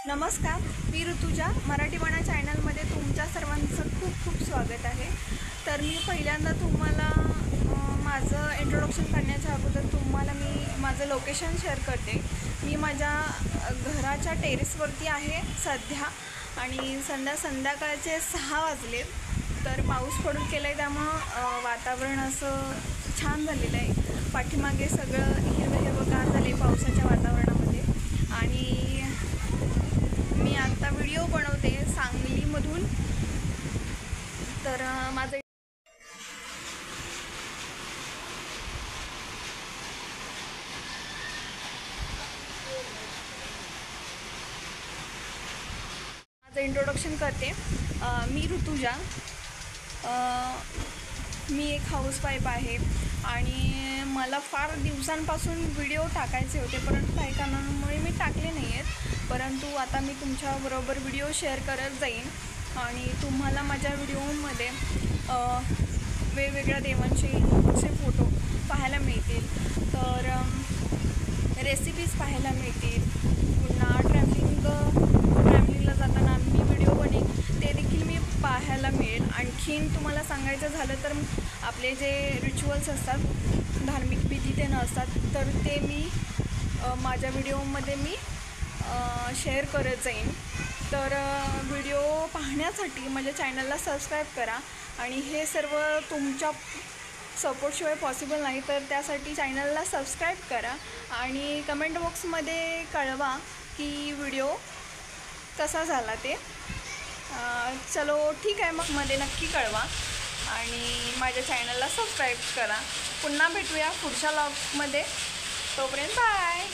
नमस्कार, मी ऋतुजा मराठी म्हणा चॅनलमध्ये तुमच्या सर्वांचं खूप खूप स्वागत आहे। तर मी पहिल्यांदा तुम्हाला माझं इंट्रोडक्शन करण्याच्या अगोदर तुम्हाला मी माझं लोकेशन शेअर करते। मी माझ्या घराच्या टेरेसवरती आहे सध्या आणि संध्याकाळचे 6 वाजले। तर पाऊस पडून गेला आहे, त्यामुळं वातावरण असं छान झालेलं आहे। पाठीमागे सगळं हिरवंगार झाले पावसाच्या वातावरणामध्ये। आणि मी आता व्हिडिओ बनवते सांगलीमधून। तर माझं इंट्रोडक्शन करते। मी ऋतुजा, मी एक हाऊसवाईफ आहे आणि मला फार दिवसांपासून व्हिडिओ टाकायचे होते, परंतु काही कारणांमुळे मी टाकले नाही आहेत। परंतु आता मी तुमच्याबरोबर व्हिडिओ शेअर करत जाईन आणि तुम्हाला माझ्या व्हिडिओमध्ये वेगवेगळ्या देवांचे असे फोटो पाहायला मिळतील। तर रेसिपीज पाहायला मिळतील, पुन्हा ट्रॅव्हलिंगला जाताना मी व्हिडिओ बनेन ते देखील मी पाहायला मिळेल। आणखीन तुम्हाला सांगायचं झालं तर आपले जे रिच्युअल्स असतात, धार्मिक विधी ते नसतात, तर ते मी माझ्या व्हिडिओमध्ये मी शेअर करत जाईन। तर व्हिडिओ पाहण्यासाठी माझ्या चॅनलला सबस्क्राईब करा आणि हे सर्व तुमच्या सपोर्टशिवाय पॉसिबल नाही, तर त्यासाठी चॅनलला सबस्क्राईब करा आणि कमेंट बॉक्समध्ये कळवा की व्हिडिओ कसा झाला ते। चलो ठीक आहे, मग मध्ये नक्की कळवा आणि माझ्या चॅनलला सबस्क्राईब करा। पुन्हा भेटूया पुढच्या व्लॉगमध्ये, तोपर्यंत बाय।